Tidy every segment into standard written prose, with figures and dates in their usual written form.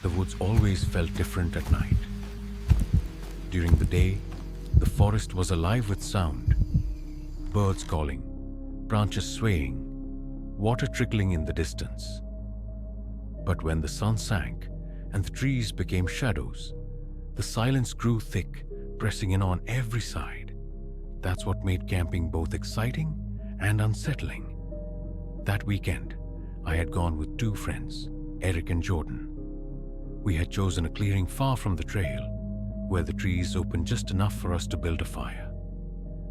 The woods always felt different at night. During the day, the forest was alive with sound. Birds calling, branches swaying, water trickling in the distance. But when the sun sank and the trees became shadows, the silence grew thick, pressing in on every side. That's what made camping both exciting and unsettling. That weekend, I had gone with two friends, Eric and Jordan. We had chosen a clearing far from the trail, where the trees opened just enough for us to build a fire.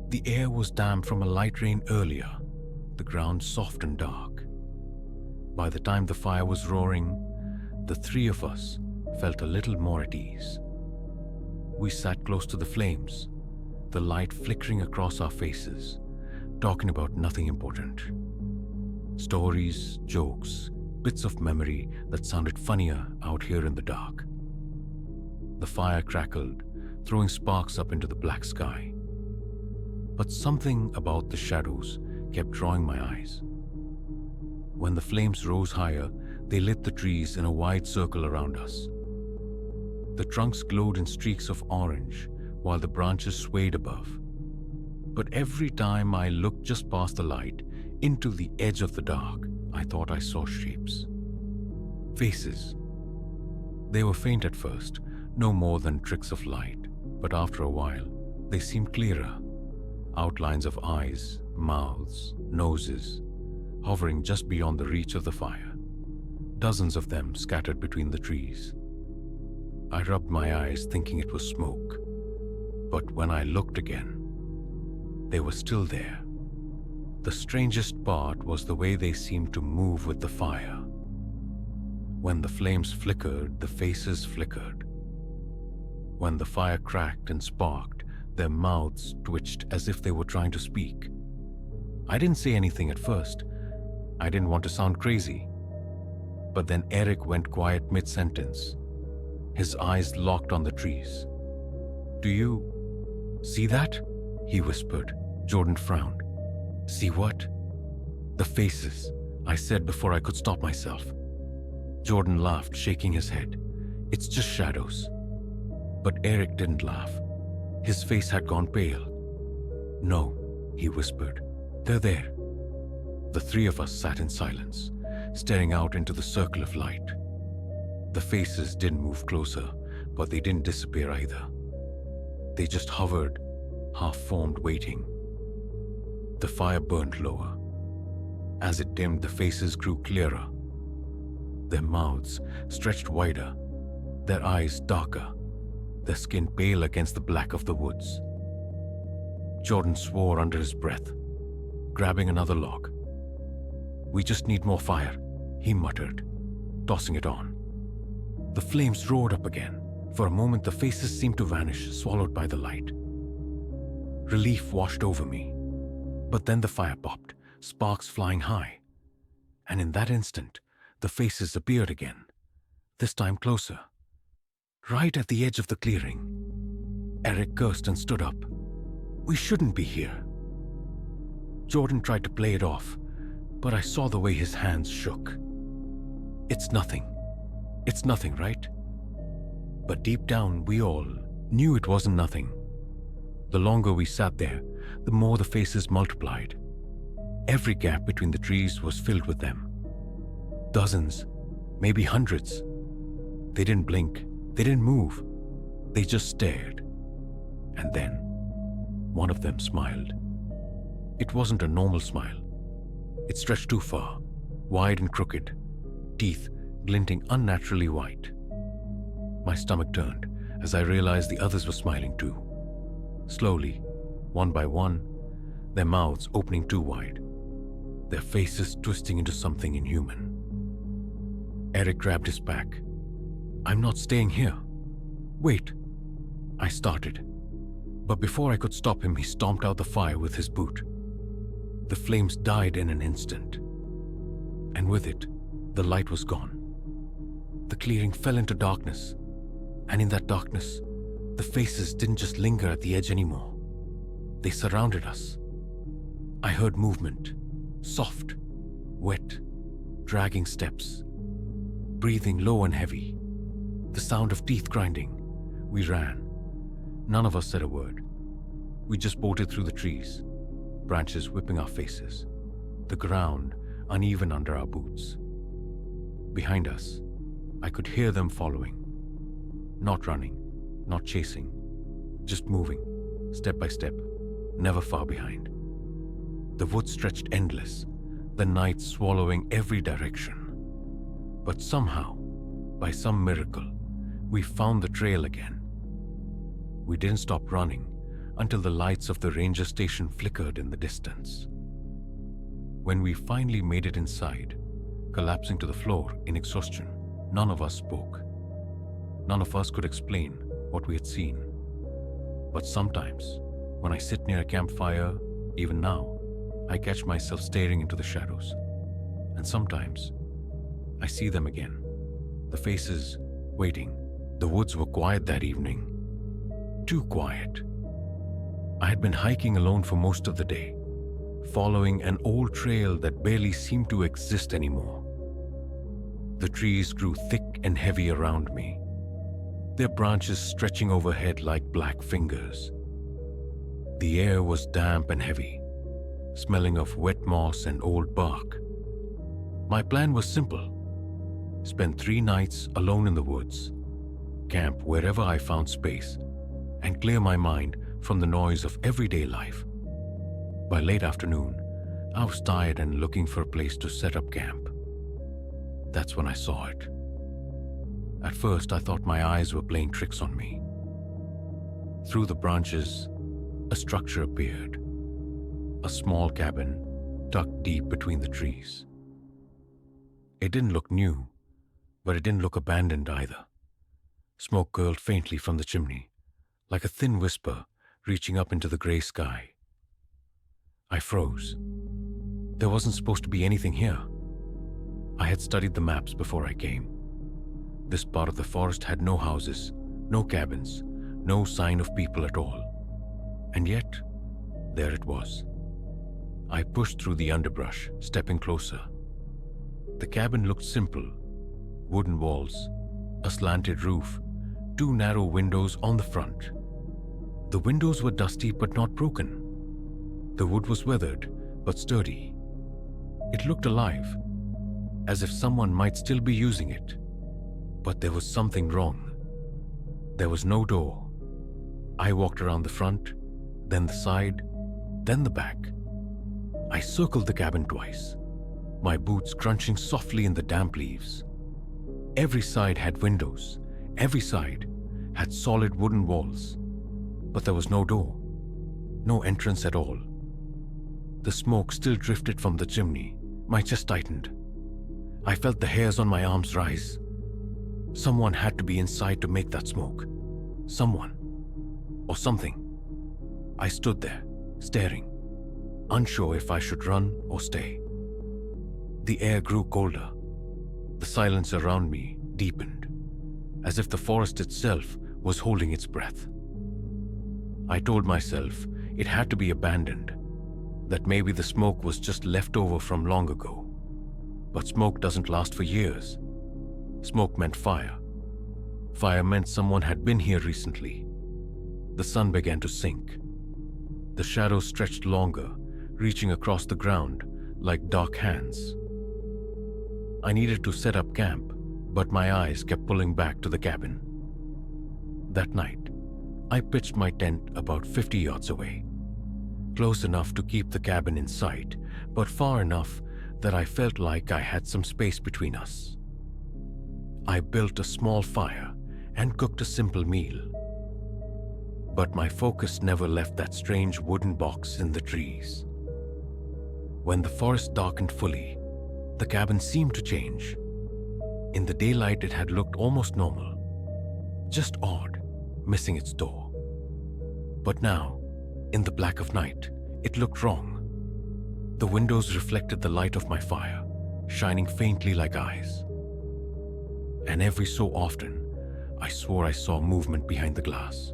The air was damp from a light rain earlier, the ground soft and dark. By the time the fire was roaring, the three of us felt a little more at ease. We sat close to the flames, the light flickering across our faces, talking about nothing important. Stories, jokes, bits of memory that sounded funnier out here in the dark. The fire crackled, throwing sparks up into the black sky. But something about the shadows kept drawing my eyes. When the flames rose higher, they lit the trees in a wide circle around us. The trunks glowed in streaks of orange, while the branches swayed above. But every time I looked just past the light, into the edge of the dark, I thought I saw shapes. Faces. They were faint at first, no more than tricks of light, but after a while, they seemed clearer. Outlines of eyes, mouths, noses, hovering just beyond the reach of the fire. Dozens of them scattered between the trees. I rubbed my eyes thinking it was smoke, but when I looked again, they were still there. The strangest part was the way they seemed to move with the fire. When the flames flickered, the faces flickered. When the fire cracked and sparked, their mouths twitched as if they were trying to speak. I didn't say anything at first. I didn't want to sound crazy. But then Eric went quiet mid-sentence. His eyes locked on the trees. "Do you see that?" he whispered. Jordan frowned. "See what?" "The faces," I said before I could stop myself. Jordan laughed, shaking his head. "It's just shadows." But Eric didn't laugh. His face had gone pale. "No," he whispered. "They're there." The three of us sat in silence, staring out into the circle of light. The faces didn't move closer, but they didn't disappear either. They just hovered, half-formed, waiting. The fire burned lower. As it dimmed, the faces grew clearer. Their mouths stretched wider, their eyes darker, their skin pale against the black of the woods. Jordan swore under his breath, grabbing another log. "We just need more fire," he muttered, tossing it on. The flames roared up again. For a moment, the faces seemed to vanish, swallowed by the light. Relief washed over me. But then the fire popped, sparks flying high. And in that instant, the faces appeared again, this time closer. Right at the edge of the clearing, Eric cursed and stood up. "We shouldn't be here." Jordan tried to play it off, but I saw the way his hands shook. It's nothing, right? But deep down, we all knew it wasn't nothing. The longer we sat there, the more the faces multiplied. Every gap between the trees was filled with them. Dozens, maybe hundreds. They didn't blink, they didn't move. They just stared. And then, one of them smiled. It wasn't a normal smile. It stretched too far, wide and crooked, teeth glinting unnaturally white. My stomach turned as I realized the others were smiling too. Slowly, one by one, their mouths opening too wide, their faces twisting into something inhuman. Eric grabbed his pack. "I'm not staying here." "Wait," I started. But before I could stop him, he stomped out the fire with his boot. The flames died in an instant. And with it, the light was gone. The clearing fell into darkness. And in that darkness, the faces didn't just linger at the edge anymore. They surrounded us. I heard movement, soft, wet, dragging steps, breathing low and heavy. sound of teeth grinding. We ran. None of us said a word. We just bolted through the trees, branches whipping our faces, the ground uneven under our boots. Behind us, I could hear them following. Not running, not chasing, just moving, step by step, never far behind. The woods stretched endless, the night swallowing every direction. But somehow, by some miracle, we found the trail again. We didn't stop running until the lights of the ranger station flickered in the distance. When we finally made it inside, collapsing to the floor in exhaustion, none of us spoke. None of us could explain what we had seen. But sometimes, when I sit near a campfire, even now, I catch myself staring into the shadows. And sometimes, I see them again. The faces, waiting. The woods were quiet that evening. Too quiet. I had been hiking alone for most of the day, following an old trail that barely seemed to exist anymore. The trees grew thick and heavy around me, their branches stretching overhead like black fingers. The air was damp and heavy, smelling of wet moss and old bark. My plan was simple: spend 3 nights alone in the woods, camp wherever I found space, and clear my mind from the noise of everyday life. By late afternoon, I was tired and looking for a place to set up camp. That's when I saw it. At first, I thought my eyes were playing tricks on me. Through the branches, a structure appeared. A small cabin tucked deep between the trees. It didn't look new, but it didn't look abandoned either. Smoke curled faintly from the chimney, like a thin whisper reaching up into the gray sky. I froze. There wasn't supposed to be anything here. I had studied the maps before I came. This part of the forest had no houses, no cabins, no sign of people at all. And yet, there it was. I pushed through the underbrush, stepping closer. The cabin looked simple. Wooden walls, a slanted roof, 2 narrow windows on the front. The windows were dusty but not broken. The wood was weathered but sturdy. It looked alive, as if someone might still be using it. But there was something wrong. There was no door. I walked around the front, then the side, then the back. I circled the cabin twice, my boots crunching softly in the damp leaves. Every side had windows. Every side had solid wooden walls. But there was no door, no entrance at all. The smoke still drifted from the chimney. My chest tightened. I felt the hairs on my arms rise. Someone had to be inside to make that smoke. Someone. Or something. I stood there, staring, unsure if I should run or stay. The air grew colder. The silence around me deepened, as if the forest itself was holding its breath. I told myself it had to be abandoned, that maybe the smoke was just left over from long ago. But smoke doesn't last for years. Smoke meant fire. Fire meant someone had been here recently. The sun began to sink. The shadows stretched longer, reaching across the ground like dark hands. I needed to set up camp, but my eyes kept pulling back to the cabin. That night, I pitched my tent about 50 yards away, close enough to keep the cabin in sight, but far enough that I felt like I had some space between us. I built a small fire and cooked a simple meal. But my focus never left that strange wooden box in the trees. When the forest darkened fully, the cabin seemed to change. In the daylight, it had looked almost normal, just odd, missing its door. But now, in the black of night, it looked wrong. The windows reflected the light of my fire, shining faintly like eyes. And every so often, I swore I saw movement behind the glass.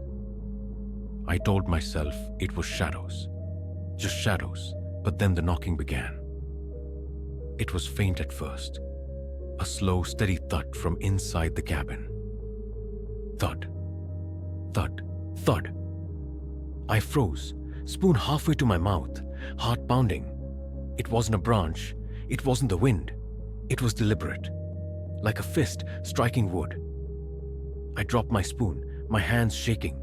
I told myself it was shadows, just shadows, but then the knocking began. It was faint at first, a slow, steady thud from inside the cabin. Thud, thud, thud. I froze, spoon halfway to my mouth, heart pounding. It wasn't a branch, it wasn't the wind. It was deliberate, like a fist striking wood. I dropped my spoon, my hands shaking.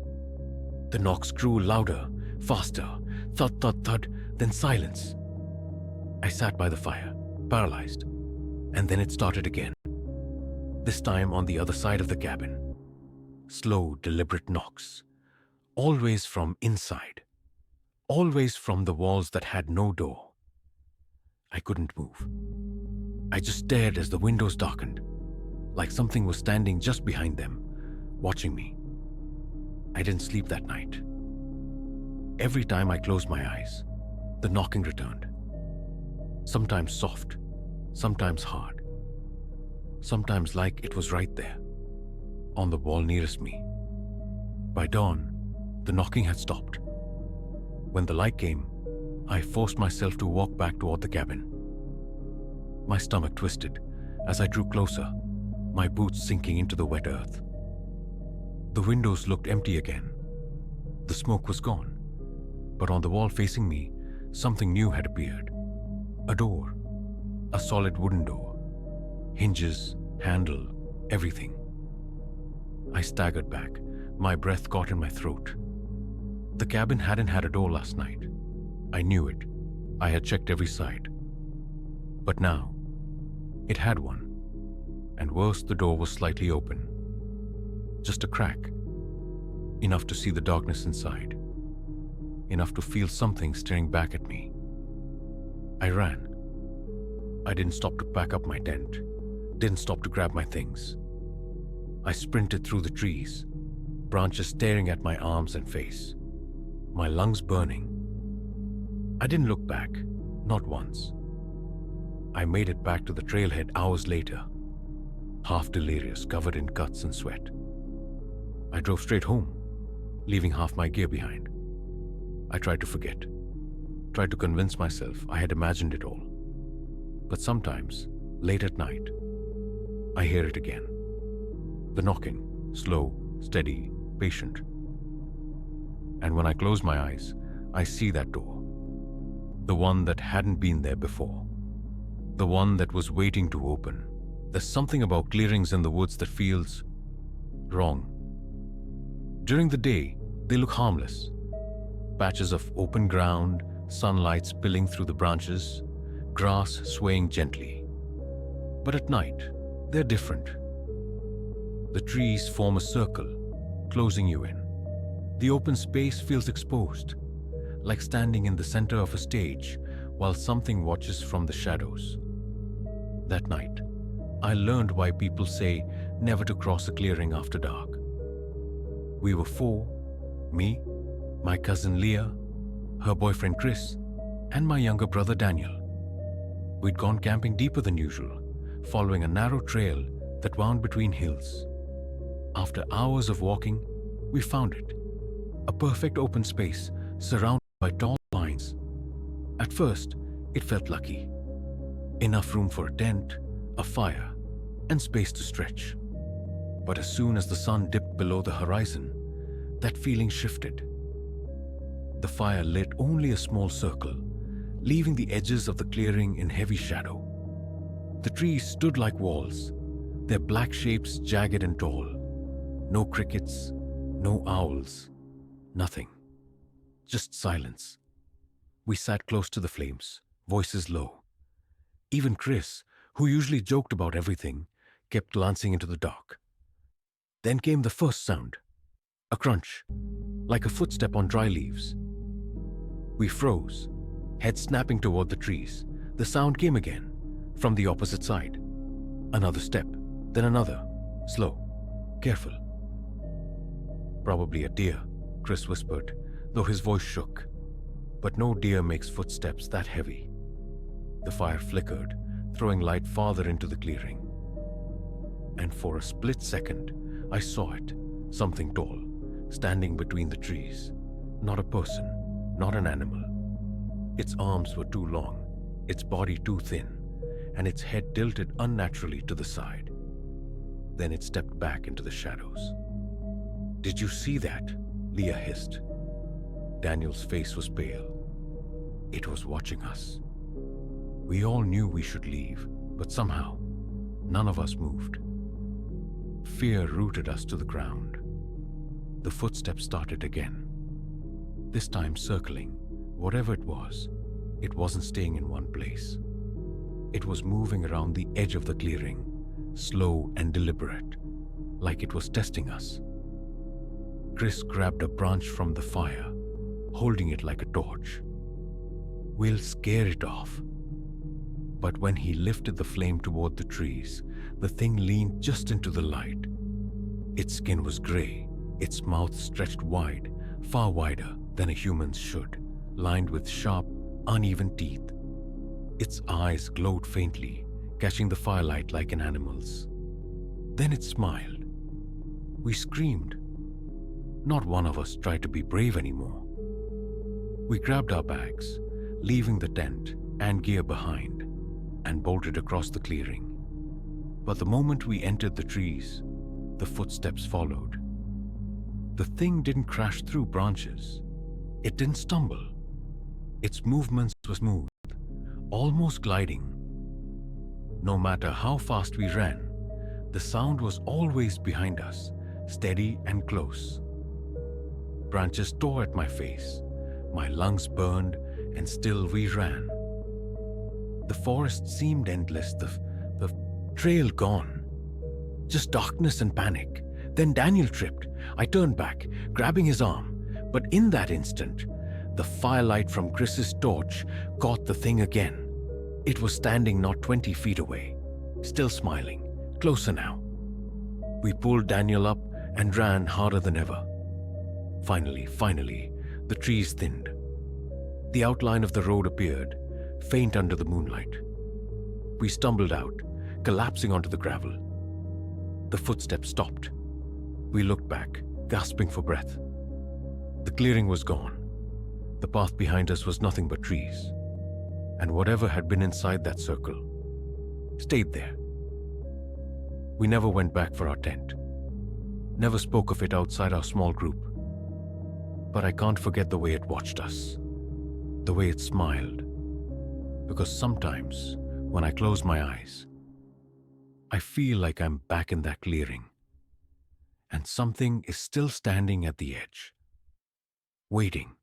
The knocks grew louder, faster, thud, thud, thud, then silence. I sat by the fire, paralyzed, and then it started again. This time on the other side of the cabin. Slow, deliberate knocks. Always from inside. Always from the walls that had no door. I couldn't move. I just stared as the windows darkened, like something was standing just behind them, watching me. I didn't sleep that night. Every time I closed my eyes, the knocking returned. Sometimes soft, sometimes hard. Sometimes like it was right there, on the wall nearest me. By dawn, the knocking had stopped. When the light came, I forced myself to walk back toward the cabin. My stomach twisted as I drew closer, my boots sinking into the wet earth. The windows looked empty again. The smoke was gone, but on the wall facing me, something new had appeared. A door, a solid wooden door. Hinges, handle, everything. I staggered back, my breath caught in my throat. The cabin hadn't had a door last night. I knew it. I had checked every side. But now, it had one. And worse, the door was slightly open. Just a crack. Enough to see the darkness inside. Enough to feel something staring back at me. I ran. I didn't stop to pack up my tent. Didn't stop to grab my things. I sprinted through the trees, branches staring at my arms and face, my lungs burning. I didn't look back, not once. I made it back to the trailhead hours later, half delirious, covered in cuts and sweat. I drove straight home, leaving half my gear behind. I tried to forget, tried to convince myself I had imagined it all. But sometimes, late at night, I hear it again. The knocking, slow, steady, patient. And when I close my eyes, I see that door. The one that hadn't been there before. The one that was waiting to open. There's something about clearings in the woods that feels wrong. During the day, they look harmless. Patches of open ground, sunlight spilling through the branches, grass swaying gently. But at night, they're different. The trees form a circle, closing you in. The open space feels exposed, like standing in the center of a stage while something watches from the shadows. That night, I learned why people say never to cross a clearing after dark. We were four, me, my cousin Leah, her boyfriend Chris, and my younger brother Daniel. We'd gone camping deeper than usual, following a narrow trail that wound between hills. After hours of walking, we found it. A perfect open space surrounded by tall pines. At first, it felt lucky. Enough room for a tent, a fire, and space to stretch. But as soon as the sun dipped below the horizon, that feeling shifted. The fire lit only a small circle, leaving the edges of the clearing in heavy shadow. The trees stood like walls, their black shapes jagged and tall. No crickets, no owls, nothing. Just silence. We sat close to the flames, voices low. Even Chris, who usually joked about everything, kept glancing into the dark. Then came the first sound, a crunch, like a footstep on dry leaves. We froze, head snapping toward the trees. The sound came again, from the opposite side. Another step, then another, slow, careful. Probably a deer, Chris whispered, though his voice shook. But no deer makes footsteps that heavy. The fire flickered, throwing light farther into the clearing. And for a split second, I saw it, something tall, standing between the trees. Not a person, not an animal. Its arms were too long, its body too thin, and its head tilted unnaturally to the side. Then it stepped back into the shadows. "Did you see that?" Leah hissed. Daniel's face was pale. It was watching us. We all knew we should leave, but somehow, none of us moved. Fear rooted us to the ground. The footsteps started again. This time circling. Whatever it wasn't staying in one place. It was moving around the edge of the clearing, slow and deliberate, like it was testing us. Chris grabbed a branch from the fire, holding it like a torch. "We'll scare it off." But when he lifted the flame toward the trees, the thing leaned just into the light. Its skin was gray, its mouth stretched wide, far wider than a human's should, lined with sharp, uneven teeth. Its eyes glowed faintly, catching the firelight like an animal's. Then it smiled. We screamed. Not one of us tried to be brave anymore. We grabbed our bags, leaving the tent and gear behind, and bolted across the clearing. But the moment we entered the trees, the footsteps followed. The thing didn't crash through branches. It didn't stumble. Its movements were smooth, almost gliding. No matter how fast we ran, the sound was always behind us, steady and close. Branches tore at my face, my lungs burned, and still we ran. The forest seemed endless, the trail gone. Just darkness and panic. Then Daniel tripped. I turned back, grabbing his arm. But in that instant, the firelight from Chris's torch caught the thing again. It was standing not 20 feet away, still smiling, closer now. We pulled Daniel up and ran harder than ever. Finally, the trees thinned. The outline of the road appeared, faint under the moonlight. We stumbled out, collapsing onto the gravel. The footsteps stopped. We looked back, gasping for breath. The clearing was gone. The path behind us was nothing but trees. And whatever had been inside that circle stayed there. We never went back for our tent. Never spoke of it outside our small group. But I can't forget the way it watched us. The way it smiled. Because sometimes, when I close my eyes, I feel like I'm back in that clearing. And something is still standing at the edge, waiting